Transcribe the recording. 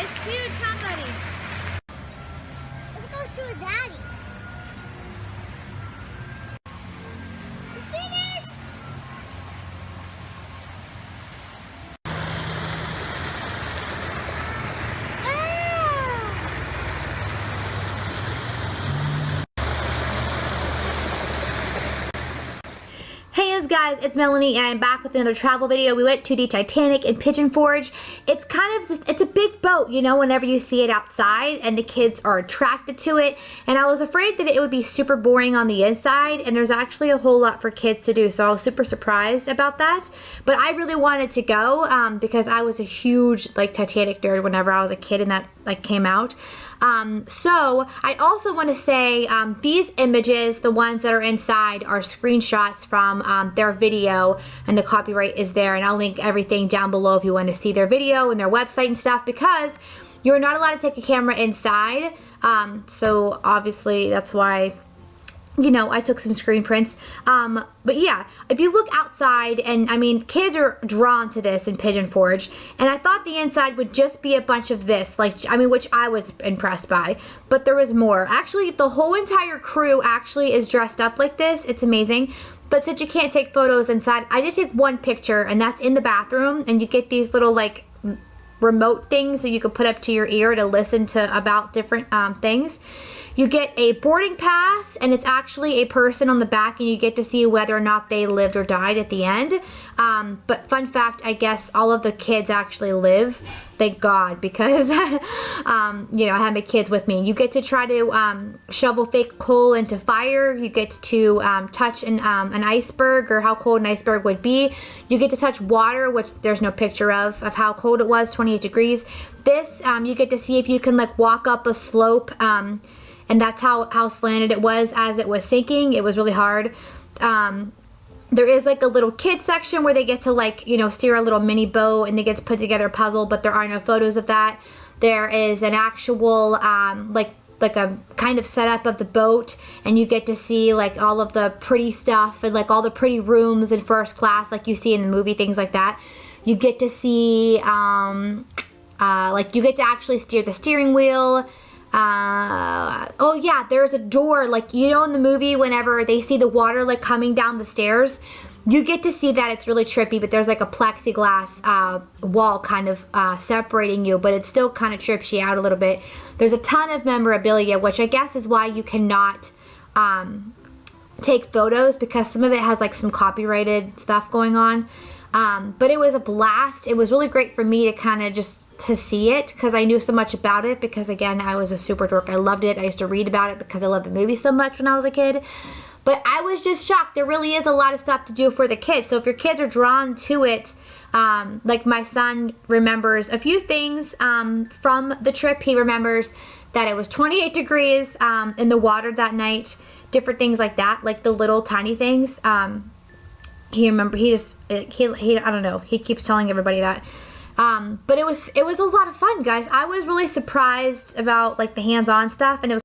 It's huge, huh, buddy? Let's go show Daddy. You see this? Hey guys, it's Melanie and I'm back with another travel video. We went to the Titanic and Pigeon Forge. It's kind of just, it's a big boat, you know, whenever you see it outside and the kids are attracted to it. And I was afraid that it would be super boring on the inside, and there's actually a whole lot for kids to do, so I was super surprised about that. But I really wanted to go because I was a huge like Titanic nerd whenever I was a kid and that like came out. So I also want to say these images, the ones that are inside, are screenshots from their video, and the copyright is there, and I'll link everything down below if you want to see their video and their website and stuff, because you're not allowed to take a camera inside. So obviously that's why, you know, I took some screen prints. But yeah, if you look outside, and I mean, kids are drawn to this in Pigeon Forge, and I thought the inside would just be a bunch of this, like, I mean, which I was impressed by, but there was more. Actually, the whole entire crew actually is dressed up like this. It's amazing. But since you can't take photos inside, I did take one picture, and that's in the bathroom, and you get these little, like, remote things that you can put up to your ear to listen to about different things. You get a boarding pass, and it's actually a person on the back, and you get to see whether or not they lived or died at the end. But fun fact, I guess all of the kids actually live. Thank God, because you know, I had my kids with me. You get to try to shovel fake coal into fire. You get to touch an iceberg, or how cold an iceberg would be. You get to touch water, which there's no picture of how cold it was, 28 degrees. This, you get to see if you can like walk up a slope, and that's how slanted it was as it was sinking. It was really hard. There is like a little kid section where they get to, like, you know, steer a little mini boat, and they get to put together a puzzle, but there are no photos of that. There is an actual like a kind of setup of the boat, and you get to see like all of the pretty stuff and like all the pretty rooms in first class like you see in the movie, things like that. You get to see like you get to actually steer the steering wheel. Oh yeah, there's a door, like, you know, in the movie whenever they see the water like coming down the stairs, you get to see that. It's really trippy, but there's like a plexiglass wall kind of separating you, but it still kind of trips you out a little bit. There's a ton of memorabilia, which I guess is why you cannot take photos, because some of it has like some copyrighted stuff going on. But it was a blast. It was really great for me to kind of just to see it, because I knew so much about it, because again, I was a super dork. I loved it. I used to read about it because I loved the movie so much when I was a kid. But I was just shocked. There really is a lot of stuff to do for the kids. So if your kids are drawn to it, like my son remembers a few things from the trip. He remembers that it was 28 degrees in the water that night, different things like that, like the little tiny things. He just, I don't know, he keeps telling everybody that. But it was a lot of fun, guys. I was really surprised about like the hands-on stuff, and it was